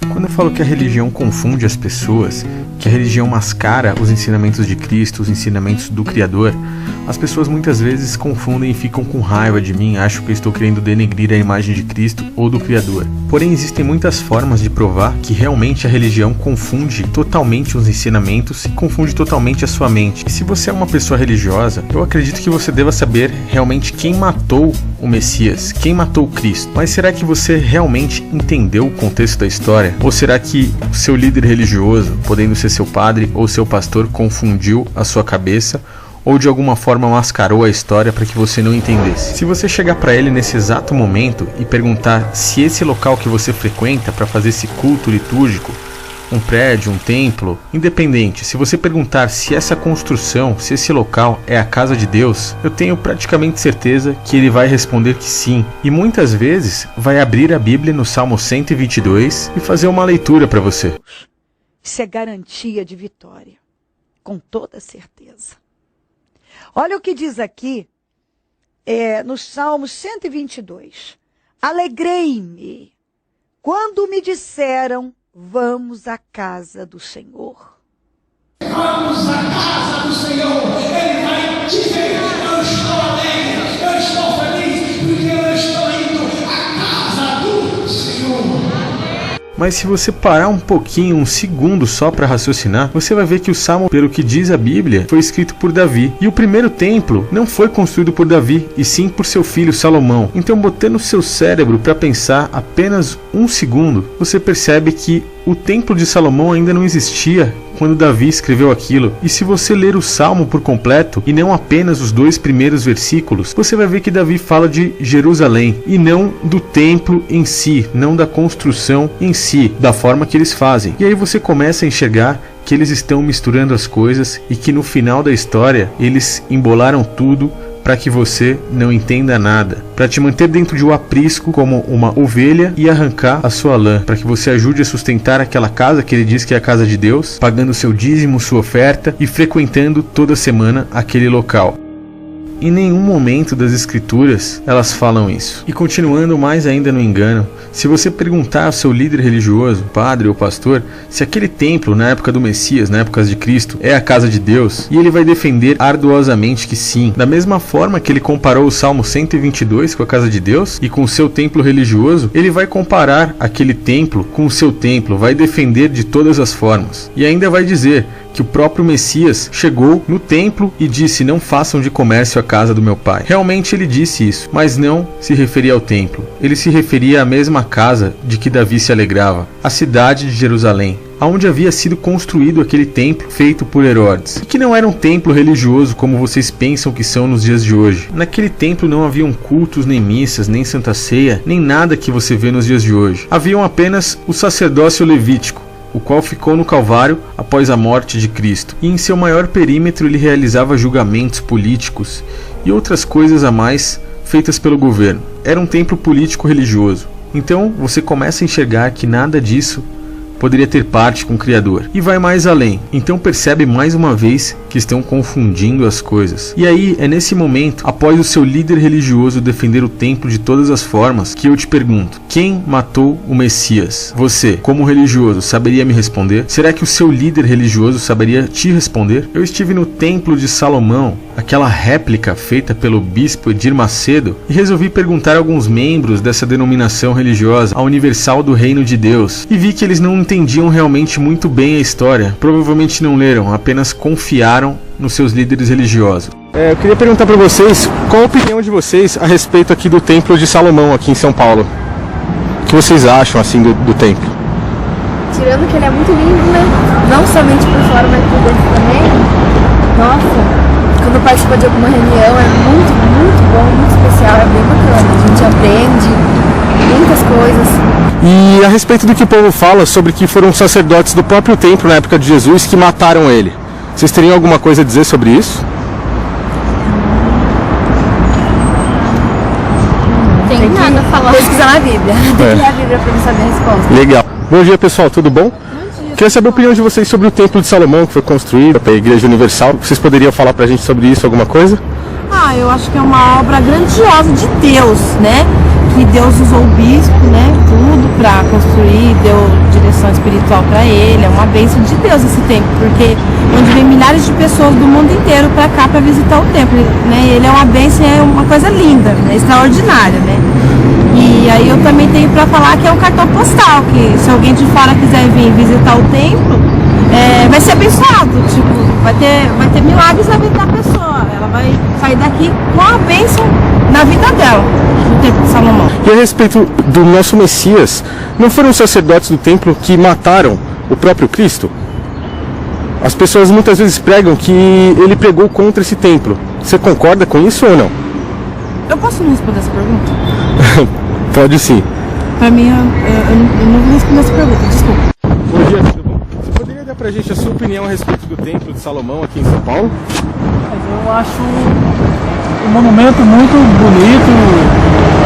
Quando eu falo que a religião confunde as pessoas, que a religião mascara os ensinamentos de Cristo, os ensinamentos do Criador, as pessoas muitas vezes confundem e ficam com raiva de mim, acham que eu estou querendo denegrir a imagem de Cristo ou do Criador. Porém, existem muitas formas de provar que realmente a religião confunde totalmente os ensinamentos e confunde totalmente a sua mente. E se você é uma pessoa religiosa, eu acredito que você deva saber realmente quem matou o Messias, quem matou Cristo. Mas será que você realmente entendeu o contexto da história? Ou será que o seu líder religioso, podendo ser seu padre ou seu pastor, confundiu a sua cabeça ou de alguma forma mascarou a história para que você não entendesse? Se você chegar para ele nesse exato momento e perguntar se esse local que você frequenta para fazer esse culto litúrgico, um prédio, um templo, independente, se você perguntar se essa construção, se esse local é a casa de Deus, eu tenho praticamente certeza que ele vai responder que sim. E muitas vezes vai abrir a Bíblia no Salmo 122 e fazer uma leitura para você. Isso é garantia de vitória, com toda certeza. Olha o que diz aqui, no Salmo 122. Alegrei-me quando me disseram: vamos à casa do Senhor. Vamos à casa do Senhor. Ele vai dizer: eu estou alegre, eu estou feliz, porque eu estou indo à casa do Senhor. Mas se você parar um pouquinho, um segundo só para raciocinar, você vai ver que o Salmo, pelo que diz a Bíblia, foi escrito por Davi. E o primeiro templo não foi construído por Davi, e sim por seu filho Salomão. Então, botando o seu cérebro para pensar apenas um segundo, você percebe que o templo de Salomão ainda não existia quando Davi escreveu aquilo. E se você ler o Salmo por completo, e não apenas os 2 primeiros versículos, você vai ver que Davi fala de Jerusalém, e não do templo em si, não da construção em si, da forma que eles fazem. E aí você começa a enxergar que eles estão misturando as coisas, e que no final da história, eles embolaram tudo para que você não entenda nada, para te manter dentro de um aprisco como uma ovelha e arrancar a sua lã, para que você ajude a sustentar aquela casa que ele diz que é a casa de Deus, pagando seu dízimo, sua oferta e frequentando toda semana aquele local. Em nenhum momento das escrituras elas falam isso. E continuando mais ainda no engano, se você perguntar ao seu líder religioso, padre ou pastor, se aquele templo na época do Messias, na época de Cristo, é a casa de Deus, e ele vai defender arduosamente que sim. Da mesma forma que ele comparou o Salmo 122 com a casa de Deus e com o seu templo religioso, ele vai comparar aquele templo com o seu templo, vai defender de todas as formas. E ainda vai dizer que o próprio Messias chegou no templo e disse: não façam de comércio a casa do meu pai. Realmente ele disse isso, mas não se referia ao templo. Ele se referia à mesma casa de que Davi se alegrava, a cidade de Jerusalém, aonde havia sido construído aquele templo feito por Herodes, e que não era um templo religioso como vocês pensam que são nos dias de hoje. Naquele templo não haviam cultos, nem missas, nem santa ceia, nem nada que você vê nos dias de hoje. Haviam apenas o sacerdócio levítico, o qual ficou no Calvário após a morte de Cristo, e em seu maior perímetro ele realizava julgamentos políticos e outras coisas a mais feitas pelo governo. Era um templo político religioso. Então você começa a enxergar que nada disso poderia ter parte com o Criador. E vai mais além. Então percebe mais uma vez que estão confundindo as coisas. E aí é nesse momento, após o seu líder religioso defender o templo de todas as formas, que eu te pergunto: quem matou o Messias? Você, como religioso, saberia me responder? Será que o seu líder religioso saberia te responder? Eu estive no templo de Salomão, aquela réplica feita pelo bispo Edir Macedo, e resolvi perguntar a alguns membros dessa denominação religiosa, a Universal do Reino de Deus, e vi que eles não entendiam realmente muito bem a história. Provavelmente não leram, apenas confiaram nos seus líderes religiosos. Eu queria perguntar para vocês, qual a opinião de vocês a respeito aqui do Templo de Salomão aqui em São Paulo? O que vocês acham assim do templo? Tirando que ele é muito lindo, né? Não somente por fora, mas por dentro também. Nossa, quando participa de alguma reunião é muito, muito bom, muito especial, é bem bacana. A gente aprende muitas coisas. E a respeito do que o povo fala sobre que foram sacerdotes do próprio templo na época de Jesus que mataram ele, vocês teriam alguma coisa a dizer sobre isso? Tem nada a falar. Pesquisar na Bíblia. Tem que ler a Bíblia para saber a resposta. Legal. Bom dia, pessoal, tudo bom? Queria saber a opinião de vocês sobre o Templo de Salomão, que foi construído pela Igreja Universal. Vocês poderiam falar pra gente sobre isso, alguma coisa? Eu acho que é uma obra grandiosa de Deus, né? Que Deus usou o bispo, né? Tudo para construir, deu direção espiritual para ele, é uma bênção de Deus esse templo, porque onde vem milhares de pessoas do mundo inteiro para cá para visitar o templo, né? Ele é uma bênção, é uma coisa linda, né? Extraordinária, né? E aí eu também tenho para falar que é um cartão postal, que se alguém de fora quiser vir visitar o templo, vai ser abençoado, tipo, vai ter milagres na vida da pessoa, ela vai sair daqui com a bênção na vida dela, no templo de Salomão. E a respeito do nosso Messias, não foram os sacerdotes do templo que mataram o próprio Cristo? As pessoas muitas vezes pregam que ele pregou contra esse templo. Você concorda com isso ou não? Eu posso não responder essa pergunta? Pode sim. Pra mim, eu não vou responder essa pergunta, desculpa. Bom dia, tudo bom? Você poderia dar pra gente a sua opinião a respeito do templo de Salomão aqui em São Paulo? Eu acho um monumento muito bonito.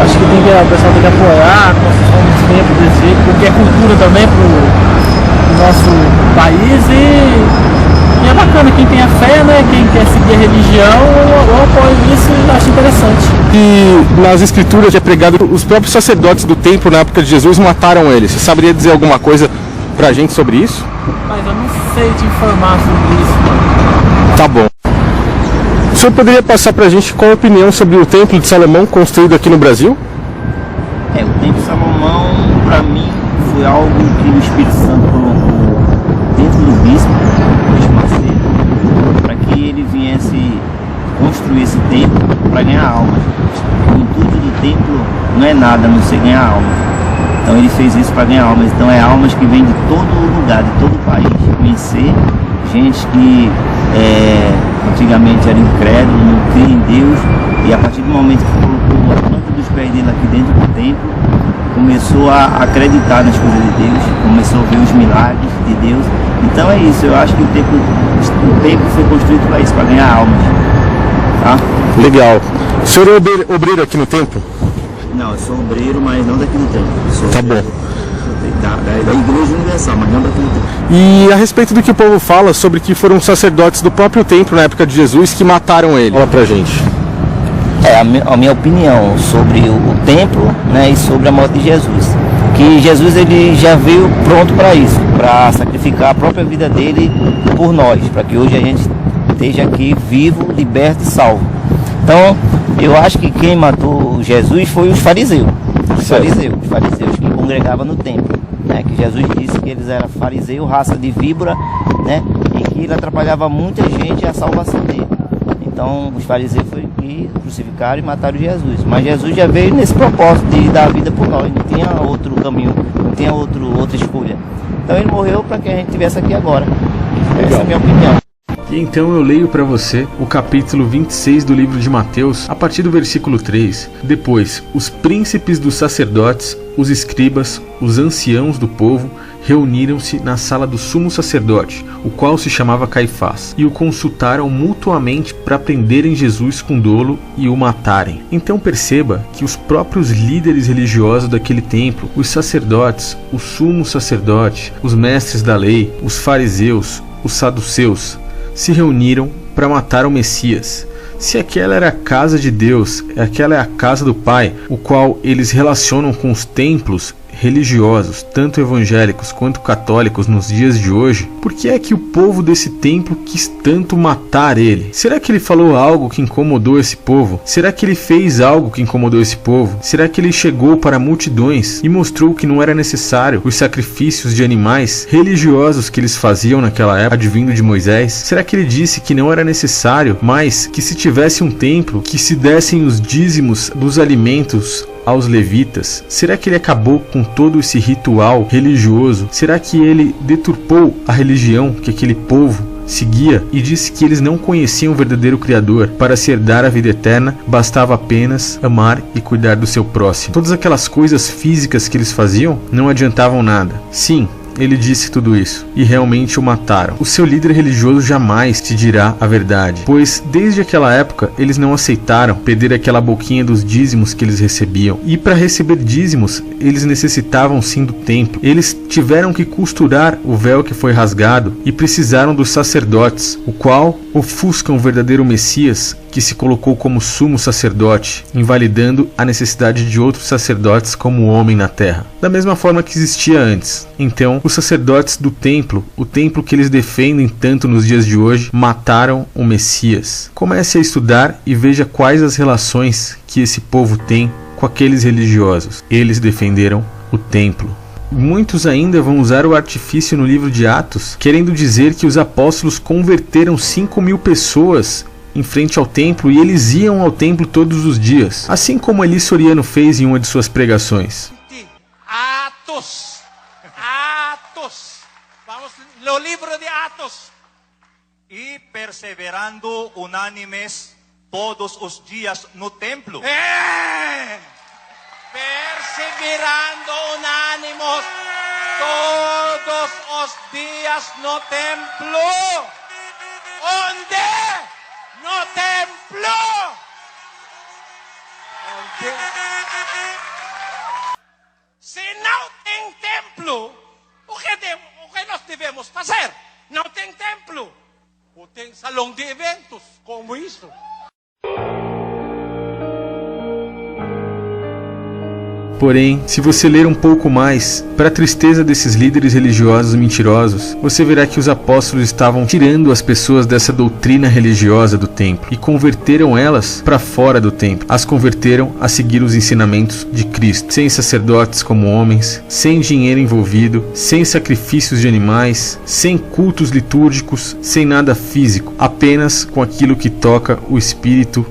Acho que o pessoal tem que apoiar a construção dos templos desse jeito, porque é cultura também pro nosso país e é bacana, quem tem a fé, né, quem quer seguir a religião, eu apoio isso e acho interessante. E nas escrituras é pregado os próprios sacerdotes do templo na época de Jesus mataram ele. Você saberia dizer alguma coisa pra gente sobre isso? Mas eu não sei te informar sobre isso, mano. Tá bom. O senhor poderia passar pra gente qual a opinião sobre o templo de Salomão construído aqui no Brasil? O templo de Salomão, pra mim, foi algo que o Espírito Santo colocou dentro do bispo Macedo, para que ele viesse construir esse templo para ganhar almas. O intuito do templo não é nada, a não ser ganhar almas. Então ele fez isso para ganhar almas. Então é almas que vêm de todo lugar, de todo o país, conhecer gente que antigamente era incrédulo, não cria em Deus, e a partir do momento que colocou a planta dos pés dele aqui dentro do templo, começou a acreditar nas coisas de Deus, começou a ver os milagres de Deus. Então é isso, eu acho que o templo foi construído para isso, para ganhar almas. Tá? Legal. O senhor é obreiro aqui no templo? Não, eu sou obreiro, mas não daqui do templo. Tá bom. Da Igreja Universal, mas não daqui do templo. E a respeito do que o povo fala sobre que foram sacerdotes do próprio templo na época de Jesus que mataram ele. Fala pra gente. A minha opinião sobre o templo, né, e sobre a morte de Jesus. Que Jesus ele já veio pronto para isso, para sacrificar a própria vida dele por nós, para que hoje a gente esteja aqui vivo, liberto e salvo. Então, eu acho que quem matou Jesus foi os fariseus. Os fariseus que congregavam no templo, né? Que Jesus disse que eles eram fariseus, raça de víbora, né? E que ele atrapalhava muita gente à salvação dele. Então, os fariseus foram que crucificaram e mataram Jesus. Mas Jesus já veio nesse propósito de dar a vida por nós. Não tinha outro caminho, não tinha outra escolha. Então, ele morreu para que a gente estivesse aqui agora. Essa é a minha opinião. E então eu leio para você o capítulo 26 do livro de Mateus, a partir do versículo 3. Depois, os príncipes dos sacerdotes, os escribas, os anciãos do povo, reuniram-se na sala do sumo sacerdote, o qual se chamava Caifás, e o consultaram mutuamente para prenderem Jesus com dolo e o matarem. Então perceba que os próprios líderes religiosos daquele templo, os sacerdotes, o sumo sacerdote, os mestres da lei, os fariseus, os saduceus, se reuniram para matar o Messias. Se aquela era a casa de Deus, aquela é a casa do Pai, o qual eles relacionam com os templos religiosos, tanto evangélicos quanto católicos nos dias de hoje, por que é que o povo desse templo quis tanto matar ele? Será que ele falou algo que incomodou esse povo? Será que ele fez algo que incomodou esse povo? Será que ele chegou para multidões e mostrou que não era necessário os sacrifícios de animais religiosos que eles faziam naquela época, advindo de Moisés? Será que ele disse que não era necessário, mas que se tivesse um templo, que se dessem os dízimos dos alimentos aos levitas? Será que ele acabou com todo esse ritual religioso? Será que ele deturpou a religião que aquele povo seguia e disse que eles não conheciam o verdadeiro Criador? Para se herdar a vida eterna, bastava apenas amar e cuidar do seu próximo. Todas aquelas coisas físicas que eles faziam não adiantavam nada. Sim, ele disse tudo isso, e realmente o mataram. O seu líder religioso jamais te dirá a verdade, pois desde aquela época eles não aceitaram perder aquela boquinha dos dízimos que eles recebiam. E para receber dízimos, eles necessitavam sim do templo. Eles tiveram que costurar o véu que foi rasgado e precisaram dos sacerdotes, o qual ofuscam o verdadeiro Messias que se colocou como sumo sacerdote, invalidando a necessidade de outros sacerdotes como homem na terra, da mesma forma que existia antes. Então, os sacerdotes do templo, o templo que eles defendem tanto nos dias de hoje, mataram o Messias. Comece a estudar e veja quais as relações que esse povo tem com aqueles religiosos. Eles defenderam o templo. Muitos ainda vão usar o artifício no livro de Atos, querendo dizer que os apóstolos converteram 5.000 pessoas em frente ao templo e eles iam ao templo todos os dias, assim como Eli Soriano fez em uma de suas pregações. Atos, vamos no livro de Atos. E perseverando unânimes todos os dias no templo. Perseverando unânimos todos os dias no templo. Onde? No templo. Onde? Se não tem templo, o que nós devemos fazer? Não tem templo. Ou tem salão de eventos, como isso? Porém, se você ler um pouco mais, para a tristeza desses líderes religiosos mentirosos, você verá que os apóstolos estavam tirando as pessoas dessa doutrina religiosa do templo e converteram elas para fora do templo. As converteram a seguir os ensinamentos de Cristo, sem sacerdotes como homens, sem dinheiro envolvido, sem sacrifícios de animais, sem cultos litúrgicos, sem nada físico, apenas com aquilo que toca o espírito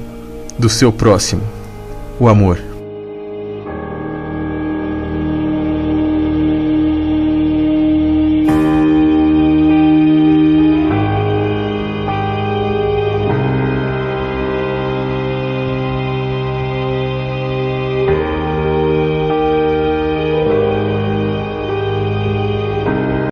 do seu próximo, o amor.